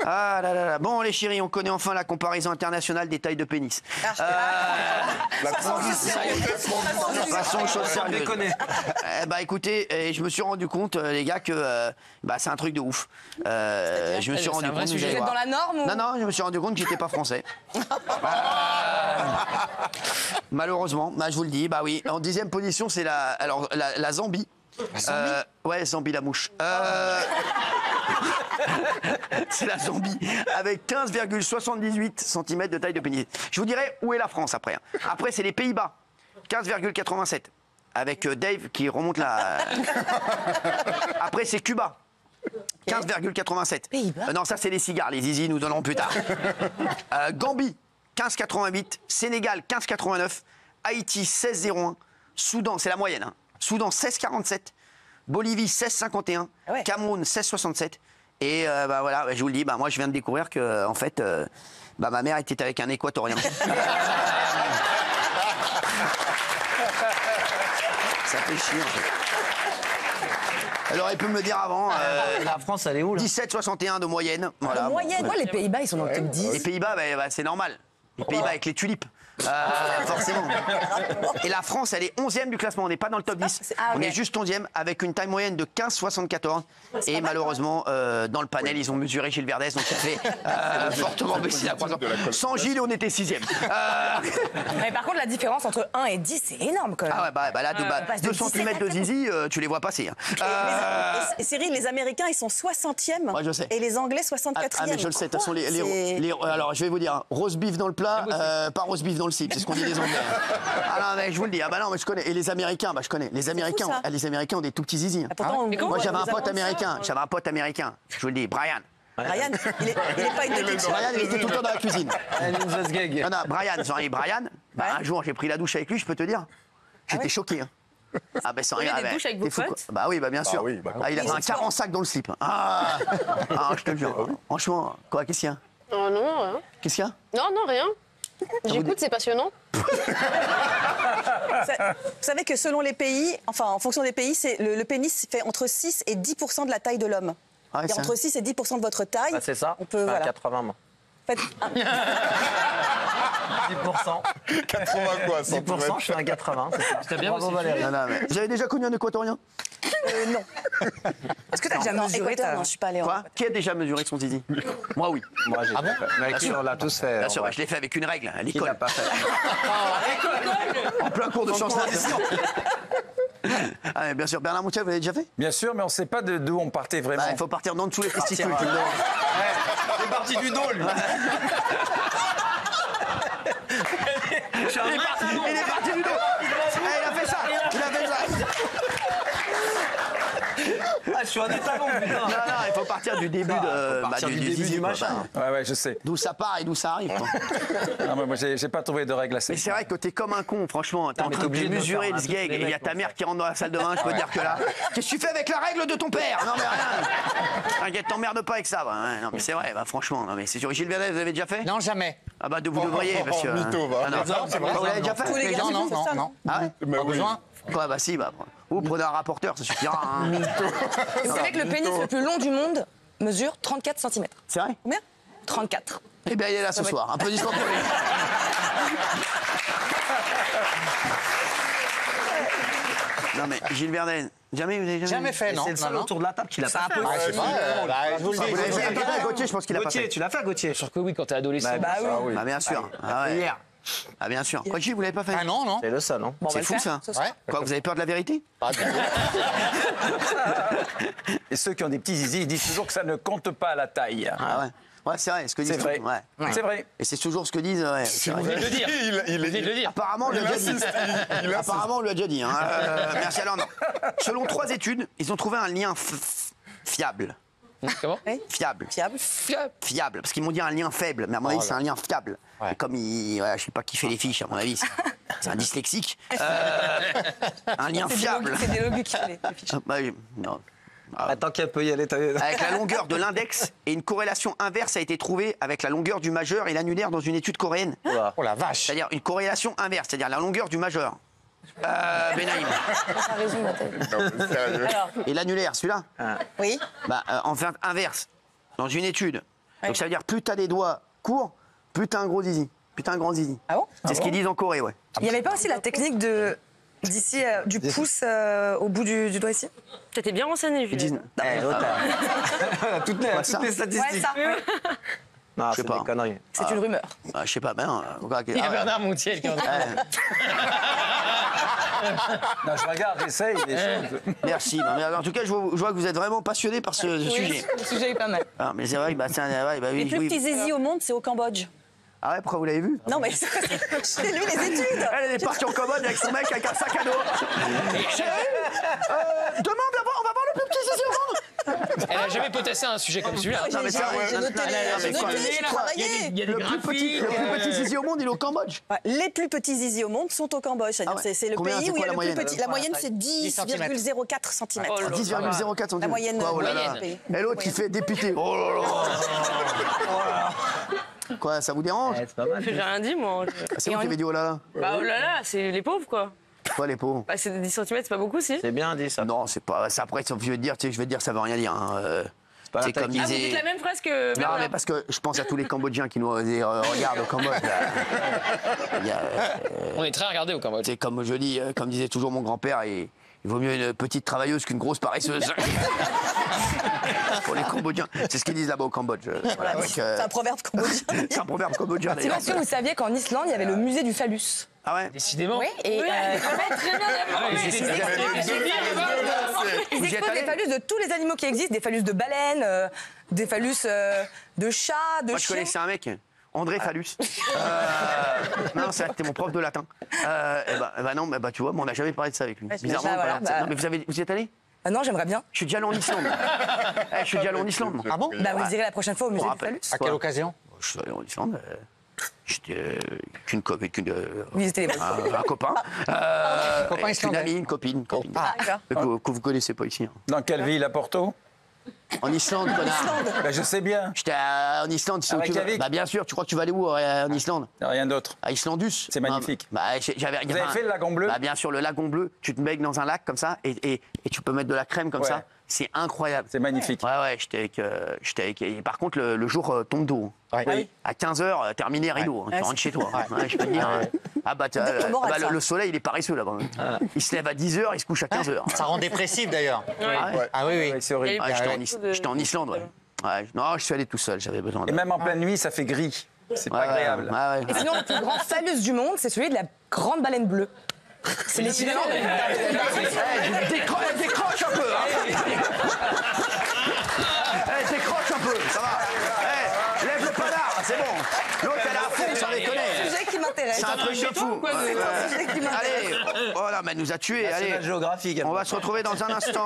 Ah là là là. Bon, les chéris, on connaît enfin la comparaison internationale des tailles de pénis. La transition. Passons aux choses sérieuses. Bah écoutez, je me suis rendu compte, les gars, que bah, c'est un truc de ouf. Je me suis rendu compte. Vous êtes dans la norme ou... Non, non, je me suis rendu compte que j'étais pas français. Malheureusement, bah, je vous le dis, bah oui. En 10e position, c'est la Zambie. Ouais, Zambie la mouche. C'est la Zambie, avec 15,78 cm de taille de pénis. Je vous dirai où est la France après. Après, c'est les Pays-Bas, 15,87, avec Dave qui remonte la... Après, c'est Cuba, 15,87. Non, ça, c'est les cigares, les zizi, nous donnerons plus tard. Gambie, 15,88. Sénégal, 15,89. Haïti, 16,01. Soudan, c'est la moyenne, hein. Soudan, 16,47. Bolivie, 16,51. Cameroun, 16,67. Et bah voilà, je vous le dis, bah moi je viens de découvrir que en fait, bah ma mère était avec un équatorien. Ça fait chier. En fait. Elle aurait pu me le dire avant. La France, elle est où là? 17,61 de moyenne. Voilà. Pourquoi les Pays-Bas, ils sont dans le top 10? Les Pays-Bas, bah, c'est normal. Les Pays-Bas avec les tulipes. Forcément. Et la France, elle est 11e du classement. On n'est pas dans le top 10. On est juste 11e avec une taille moyenne de 15,74. Et malheureusement, dans le panel, ils ont mesuré Gilles Verdez. Donc ça fait fortement baisser la croissance. Sans Gilles, on était 6e. Mais par contre, la différence entre 1 et 10, c'est énorme quand même. Ah ouais, bah là, 2 cm de zizi, tu les vois passer. Et Cyril, les Américains, ils sont 60e. Ouais, je sais. Et les Anglais, 64e. Ah, mais je le sais. De toute façon, alors, je vais vous dire, roast beef dans le plat, pas roast beef dans le slip. C'est ce qu'on dit les Anglais. Ah non, mais je vous le dis. Ah bah non, mais je connais. Et les Américains, bah je connais. Les Américains ont des tout petits zizi. Moi, j'avais un pote américain. Je vous le dis, Brian. Brian, il est pas une petite. Brian, il était tout le temps dans la cuisine. Non, Brian, bah, un jour, j'ai pris la douche avec lui, je peux te dire. J'étais choqué. Hein. Ah ben sans rien. Des douches avec vos potes? Bah oui, bah bien sûr. oui, bah, il avait un 40 sacs dans le slip. Je te le jure. Franchement, quoi, qu'est-ce qu'il y a? Oh non, rien. Qu'est-ce qu'il y a? Non, rien. J'écoute, c'est passionnant. Vous savez que selon les pays, enfin en fonction des pays, le pénis fait entre 6 et 10% de la taille de l'homme. Ouais, entre 6 et 10% de votre taille. Bah, c'est ça. On peut, voilà. 80, moi. Faites 10%. 80 quoi, 10%, je fais un 80. C'était bien aussi. Non, mais vous avez déjà connu un équatorien? non. Est-ce que t'as déjà mesuré Non, je suis pas allée en... Quoi? Qui a déjà mesuré son zizi? Moi, oui. Moi, j'ai Bien sûr. on l'a tous fait. Bien sûr, je l'ai fait avec une règle, à Qui l'école. l'a pas fait? En plein cours de sciences nat. Ah, mais bien sûr, Bernard Moutier, vous l'avez déjà fait? Bien sûr, mais on ne sait pas d'où on partait vraiment. Bah, il faut partir d'en dessous les testicules. C'est parti du dôle. Il est parti du dos. Il a fait ça. Je suis un étalon, putain. Non, il faut partir du début du zizi, machin. Ouais, je sais. D'où ça part et d'où ça arrive. Quoi. Non, moi, j'ai pas trouvé de règle assez. Mais c'est vrai que t'es comme un con, franchement. T'es en mais train t'es de obligé de mesurer faire le un sgeg truc et il y a mec, ta pour mère ça. qui rentre dans la salle de bain. Je peux te dire que là. Qu'est-ce que tu fais avec la règle de ton père? Non, mais rien. T'inquiète, t'emmerdes pas avec ça. Ouais, non, mais c'est vrai, franchement. Non, mais c'est sur Gilles Verdez, vous avez déjà fait? Non, jamais. Ah bah, vous devriez, parce que. Mytho, va. Vous l'avez déjà fait? Tous les gars, Non, c'est ça. non. Ah ouais? Mais oui. Quoi, bah si, bah. Ou prenez un rapporteur, ça suffira. Hein. Et vous savez que le pénis le plus long du monde mesure 34 cm. C'est vrai? Combien? 34. Eh bien, il est là ce soir. Un peu d'histoire pour lui. Non, mais Gilles Verdez, jamais, vous avez Jamais fait, non. C'est le seul autour de la table qui l'a pas fait. Je vous le dis. Vous l'avez fait à Gauthier, je pense qu'il a pas Gauthier, fait. tu l'as fait, Gauthier? Sûr que oui, quand t'es adolescent. Bah oui. Ah, bien sûr. Ah, ouais. Hier. Ah, bien sûr. Quoi, Gilles, vous l'avez pas fait? Ah non, non. C'est le seul, non? C'est fou, ça. Ouais. Quoi, vous avez peur de la vérité? Et ceux qui ont des petits zizi, ils disent toujours que ça ne compte pas à la taille. Ah ouais. Ouais, c'est vrai, ce que disent. C'est vrai. Ouais. C'est vrai. Et c'est toujours ce que disent. Ouais, c'est vrai. Vous venez de le dire. Il Vous venez de le dire. Apparemment, on lui a déjà dit. insiste. Il insiste. Apparemment, on lui a déjà dit. Hein. Merci. Alors, non. Selon 3 études, ils ont trouvé un lien fiable. Comment? Fiable. Fiable. Fiable. Parce qu'ils m'ont dit un lien faible. Mais à mon avis, c'est un lien fiable. Ouais. Et comme il. Ouais, je sais pas qui fait les fiches, à mon avis. C'est un dyslexique. Un lien fiable. C'est des logus qui fait les fiches. Bah, non. Attends qu'elle peut y aller. Avec la longueur de l'index et une corrélation inverse a été trouvée avec la longueur du majeur et l'annulaire dans une étude coréenne. Oh la vache. C'est-à-dire une corrélation inverse, c'est-à-dire la longueur du majeur. Benaïm. T'as raison, Nathalie. Non, mais sérieux. Alors, Et l'annulaire, celui-là, oui. bah, en fait inverse. Dans une étude, Donc ça veut dire plus t'as des doigts courts, plus t'as un gros zizi. Plus t'as un grand zizi. Ah bon? C'est ce qu'ils disent en Corée, ouais. Il n'y avait pas aussi la technique d'ici, du pouce au bout du doigt ici? T'étais bien renseigné, Ils disent. Toutes ça. les Ouais, statistiques. ça. Non, Je sais c'est pas. des conneries. C'est une rumeur. Je sais pas, ben. Il y a Bernard Montiel qui est en train de- Non, je regarde, j'essaye des choses. Merci. Non, mais en tout cas, je vois que vous êtes vraiment passionné par ce sujet. Le sujet est pas mal. Ah, mais c'est vrai que oui, Les plus oui. petits zizi au monde, c'est au Cambodge. Ah ouais, pourquoi vous l'avez vu? Non, mais j'ai lu les études. Elle est partie en Cambodge avec son mec avec un sac à dos. Chérie, demande d'abord, on va voir le plus petit zizi au monde. Elle a jamais potassé un sujet comme celui-là. Non, mais c'est vrai. J'ai noté, j'ai travaillé. Il y a des Le plus petit graphiques. zizi au monde, il est au Cambodge. Ouais, les plus petits zizi au monde sont au Cambodge. C'est-à-dire Ah ouais. c'est le Combien, pays c'est où il y quoi a la le plus moyenne petit. La moyenne, c'est 10,04 cm. Oh là là. 10,04 cm. La moyenne Quoi, oh là là. moyenne du pays. Et l'autre, il fait député. Oh là là. Quoi, ça vous dérange? Ouais, c'est pas mal. J'ai rien dit, moi. C'est vous qui avez dit oh là là. Bah, oh là là, c'est les pauvres, quoi. Quoi, les pauvres? Bah, c'est 10 cm, c'est pas beaucoup, si. C'est bien dit ça. Non, c'est pas. Ça, après, je vais te dire, ça veut rien dire. Hein. pas C'est comme attaqué. Ah, vous disait. dites la même phrase que. Non, mais parce que je pense à tous les Cambodgiens qui nous regardent au Cambodge. Là. Il y a, On est très regardés au Cambodge. c'est comme je dis, comme disait toujours mon grand-père, il vaut mieux une petite travailleuse qu'une grosse paresseuse. Pour les Cambodgiens. C'est ce qu'ils disent là-bas au Cambodge. Voilà, donc, C'est un proverbe cambodgien. c'est un proverbe cambodgien C'est d'ailleurs. parce que vous saviez qu'en Islande, il y avait le musée du phallus. Ah ouais? Décidément. Oui, et Oui, très bien, ils Vous y êtes exposent allé? des phallus de tous les animaux qui existent, des phallus de baleines, des phallus de chats, de Moi, je chiens. connaissais un mec, André Phallus. Non, c'était mon prof de latin. Et bah non, tu vois, mais on n'a jamais parlé de ça avec lui. Bizarrement, bah, on a voilà, parlé de ça. bah. Non, mais vous y êtes allé? Ah non, j'aimerais bien. Je suis déjà allé en Islande. Je suis déjà allé en Islande. Moi. Ah bon? Bah, vous irez la prochaine fois au musée du rappelle. phallus. À quelle occasion? Je suis allé en Islande. J'étais qu'une copine, Visiter les un copain. Copain Une islandais. amie, une copine. Ah, d'accord. Que vous connaissez pas ici. Hein. Dans quelle ville, à Porto? En Islande, connard. Ben, je sais bien. J'étais en Islande. Tu sais où tu vas. Reykjavik. Bah bien sûr, tu crois que tu vas aller où en Islande? Rien d'autre. À Islandus. C'est magnifique. Non, bah, j'avais Vous avez fait le lagon bleu? Bah bien sûr, le lagon bleu. Tu te baignes dans un lac comme ça et tu peux mettre de la crème comme Ouais. ça. C'est incroyable. C'est magnifique. Ouais, j'étais avec. Et par contre, le jour tombe d'eau. Oui. À 15h, terminé rideau. Tu rentres chez toi. Ouais, je peux te dire. Ah bah, Dès moral, ça. le soleil, il est paresseux là-bas. Il se lève à 10h, il se couche à 15h. Ça rend dépressif d'ailleurs. Ouais. Ah oui, oui. Ouais, c'est horrible. Ouais, Ouais. j'étais en Islande, ouais. Ouais, non, je suis allé tout seul, j'avais besoin de. Et même en pleine nuit, ça fait gris. C'est pas agréable. Ouais. Et sinon, le plus grand phallus du monde, c'est celui de la grande baleine bleue. C'est l'équivalent de... Décroche un peu, hein. Décroche un peu, ça va. Lève le panard, c'est bon. L'autre, elle est à fond, sans déconner. C'est un sujet qui m'intéresse. C'est un truc de fou. C'est un sujet qui m'intéresse. Allez, oh là, mais elle nous a tués. Allez, National Geographic. on va se retrouver dans un instant.